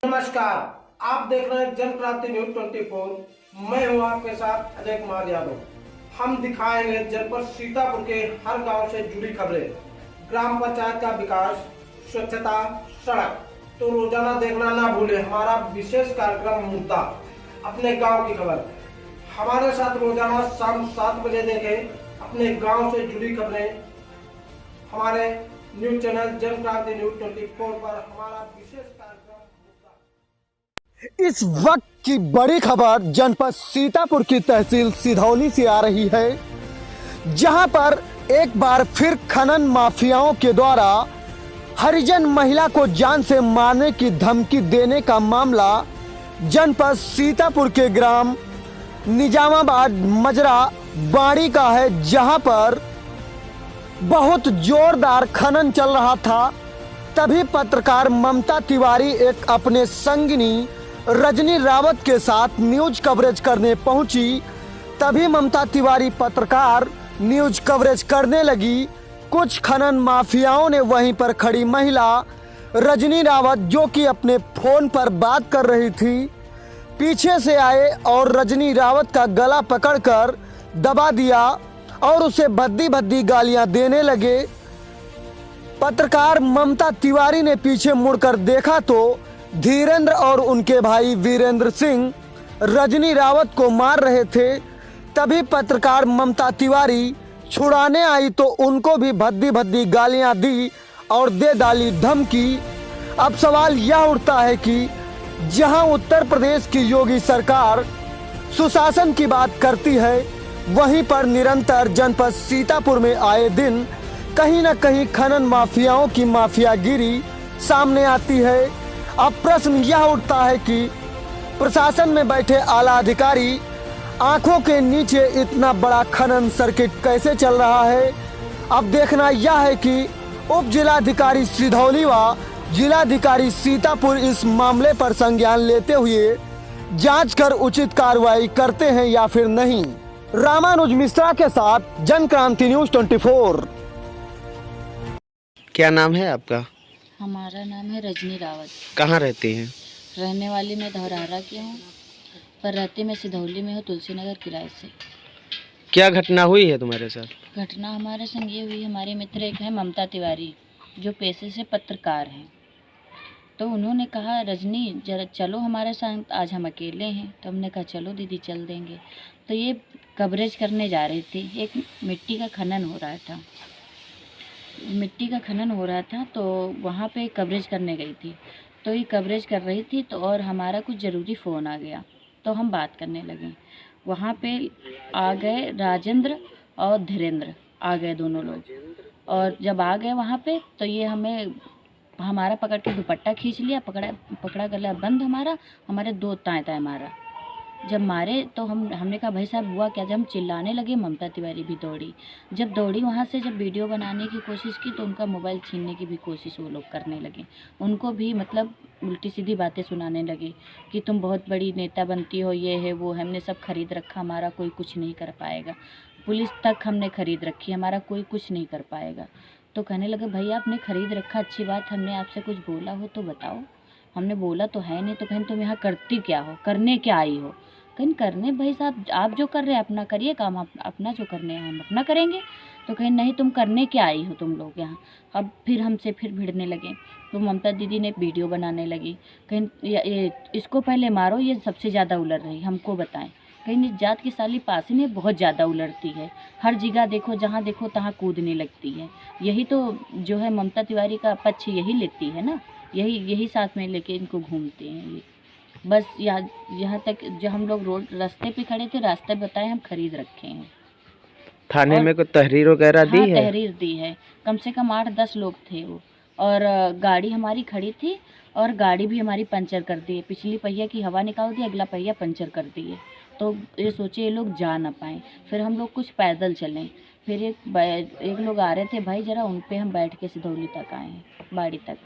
नमस्कार, आप देख रहे हैं जन क्रांति न्यूज 24। मैं हूं आपके साथ अजय कुमार यादव। हम दिखाएंगे जनपद सीतापुर के हर गांव से जुड़ी खबरें, ग्राम पंचायत का विकास, स्वच्छता, सड़क। तो रोजाना देखना ना भूले हमारा विशेष कार्यक्रम मुद्दा अपने गांव की खबर। हमारे साथ रोजाना शाम 7 बजे देखें अपने गांव से जुड़ी खबरें हमारे news channel Jan Kranti news 24 पर। हमारा विशेष कार्यक्रम इस वक्त की बड़ी खबर जनपद सीतापुर की तहसील सिधौली से आ रही है, जहां पर एक बार फिर खनन माफियाओं के द्वारा हरिजन महिला को जान से मारने की धमकी देने का मामला जनपद सीतापुर के ग्राम निजामाबाद मजरा बाड़ी का है, जहां पर बहुत जोरदार खनन चल रहा था। तभी पत्रकार ममता तिवारी एक अपने संगिनी रजनी रावत के साथ न्यूज कवरेज करने पहुंची। तभी ममता तिवारी पत्रकार न्यूज कवरेज करने लगी। कुछ खनन माफियाओं ने वहीं पर खड़ी महिला रजनी रावत, जो कि अपने फोन पर बात कर रही थी, पीछे से आए और रजनी रावत का गला पकड़कर दबा दिया और उसे भद्दी भद्दी गालियां देने लगे। पत्रकार ममता तिवारी ने पीछे मुड़कर देखा तो धीरेन्द्र और उनके भाई वीरेंद्र सिंह रजनी रावत को मार रहे थे। तभी पत्रकार ममता तिवारी छुड़ाने आई तो उनको भी भद्दी भद्दी गालियां दी और दे डाली धमकी। अब सवाल यह उठता है कि जहां उत्तर प्रदेश की योगी सरकार सुशासन की बात करती है, वहीं पर निरंतर जनपद सीतापुर में आए दिन कहीं न कहीं खनन माफियाओं की माफियागिरी सामने आती है। अब प्रश्न यह उठता है कि प्रशासन में बैठे आला अधिकारी आंखों के नीचे इतना बड़ा खनन सर्किट कैसे चल रहा है। अब देखना यह है कि उप जिलाधिकारी सिधौली व जिलाधिकारी सीतापुर इस मामले पर संज्ञान लेते हुए जांच कर उचित कार्रवाई करते हैं या फिर नहीं। रामानुज मिश्रा के साथ जन क्रांति न्यूज 24। क्या नाम है आपका? हमारा नाम है रजनी रावत। कहाँ रहती हैं? रहने वाली मैं धौरहरा की हूँ, पर रहती मैं सिधौली में हूँ, तुलसी नगर किराए से। क्या घटना हुई है तुम्हारे साथ? घटना हमारे संग ये हुई, हमारे मित्र एक है ममता तिवारी, जो पेशे से पत्रकार हैं। तो उन्होंने कहा, रजनी जरा चलो हमारे साथ, आज हम अकेले हैं। तो हमने कहा चलो दीदी चल देंगे। तो ये कवरेज करने जा रही थी। एक मिट्टी का खनन हो रहा था, तो वहाँ पे कवरेज करने गई थी। तो ये कवरेज कर रही थी तो और हमारा कुछ ज़रूरी फ़ोन आ गया, तो हम बात करने लगे। वहाँ पे आ गए राजेंद्र और धीरेन्द्र, आ गए दोनों लोग। और जब आ गए वहाँ पे तो ये हमारा पकड़ के दुपट्टा खींच लिया, पकड़ा गला बंद हमारे 2 ताएं मारा। जब मारे तो हमने कहा भाई साहब हुआ क्या। जब हम चिल्लाने लगे, ममता तिवारी भी दौड़ी। जब दौड़ी वहाँ से, जब वीडियो बनाने की कोशिश की तो उनका मोबाइल छीनने की भी कोशिश वो लोग करने लगे। उनको भी मतलब उल्टी सीधी बातें सुनाने लगे कि तुम बहुत बड़ी नेता बनती हो, ये है वो है, हमने सब खरीद रखा, हमारा कोई कुछ नहीं कर पाएगा। पुलिस तक हमने खरीद रखी, हमारा कोई कुछ नहीं कर पाएगा। तो कहने लगे भैया आपने खरीद रखा, अच्छी बात, हमने आपसे कुछ बोला हो तो बताओ। हमने बोला तो है नहीं। तो कहें तुम यहाँ करती क्या हो, करने क्या आई हो। कहीं करने भाई साहब आप जो कर रहे हैं अपना करिए काम, अपना जो करने हैं हम अपना करेंगे। तो कहीं नहीं तुम करने क्या आई हो तुम लोग यहाँ। अब फिर हमसे फिर भिड़ने लगे। तो ममता दीदी ने वीडियो बनाने लगी, कहीं ये इसको पहले मारो, ये सबसे ज़्यादा उलझ रही, हमको बताएं। कहीं निज जात की साली पासी ने बहुत ज़्यादा उलझती है, हर जगह देखो जहाँ देखो तहाँ कूदने लगती है। यही तो जो है ममता तिवारी का पक्ष यही लेती है ना, यही साथ में लेके इनको घूमते हैं ये। बस यहाँ तक जो हम लोग रोड रास्ते पे खड़े थे, रास्ते बताए हम खरीद रखे हैं। थाने में कोई तहरीर वगैरह दी है? तहरीर दी है, कम से कम 8-10 लोग थे वो। और गाड़ी हमारी खड़ी थी और गाड़ी भी हमारी पंचर कर दी है। पिछली पहिया की हवा निकाल दी, अगला पहिया पंचर कर दिए। तो ये सोचे ये लोग जा ना पाएँ। फिर हम लोग कुछ पैदल चलें। फिर एक लोग आ रहे थे भाई, जरा उन पर हम बैठ के सिधौली तक आए हैं, बाड़ी तक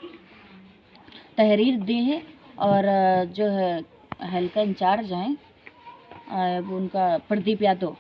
तहरीर दी है। और जो है हल्का इंचार्ज हैं वो उनका प्रदीप यादव,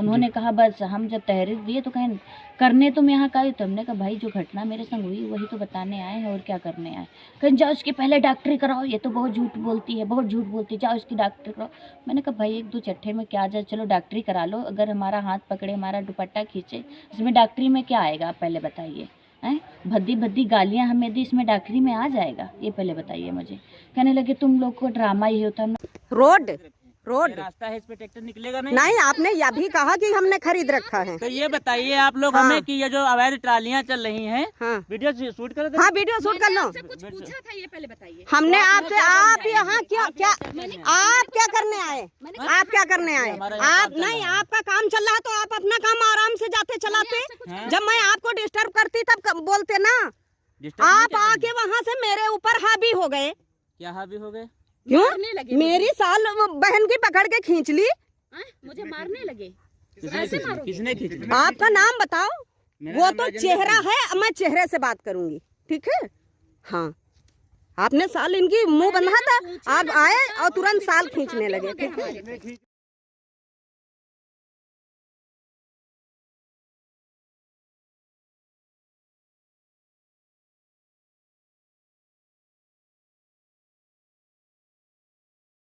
उन्होंने कहा बस हम जब तहरीर दिए तो कहें करने तुम यहाँ का ही, तो हमने कहा भाई जो घटना मेरे संग हुई वही तो बताने आए हैं और क्या करने आए। कहें जाओ उसकी पहले डॉक्टरी कराओ, ये तो बहुत झूठ बोलती है, बहुत झूठ बोलती है, जाओ उसकी डॉक्टरी कराओ। मैंने कहा भाई एक दो चट्टे में क्या जाए, चलो डॉक्टरी करा लो, अगर हमारा हाथ पकड़े हमारा दुपट्टा खींचे इसमें डॉक्टरी में क्या आएगा आप पहले बताइए हैं। भद्दी भद्दी गालियाँ हमें दी, इसमें डॉक्टरी में आ जाएगा ये पहले बताइए मुझे। कहने लगे तुम लोग को ड्रामा ही होता है। रोड रास्ता है, इस पे ट्रैक्टर निकलेगा नहीं। नहीं, आपने यह भी कहा कि हमने खरीद रखा है। तो ये बताइए आप लोग हाँ। हमें कि ये जो अवैध ट्रालियां चल रही हैं, हाँ। वीडियो शूट कर हाँ, वीडियो शूट कर लो। कुछ पूछा था ये पहले बताइए। हमने आपसे, आप यहाँ क्या क्या आप क्या करने आए? आप क्या करने आए? आप नहीं, आपका काम चल रहा है तो आप अपना काम आराम से जाते चलाते। जब मैं आपको डिस्टर्ब करती तब बोलते ना। आप आके वहाँ से मेरे ऊपर हावी हो गए। क्या हावी हो गए? क्यों? मेरी साल बहन की पकड़ के खींच ली। मुझे मारने लगे। किसने खींच? आपका नाम बताओ। वो तो चेहरा है, मैं चेहरे से बात करूंगी, ठीक है? हाँ, आपने साल इनकी मुंह बंधा था, आप आए और तुरंत साल खींचने लगे, ठीक है?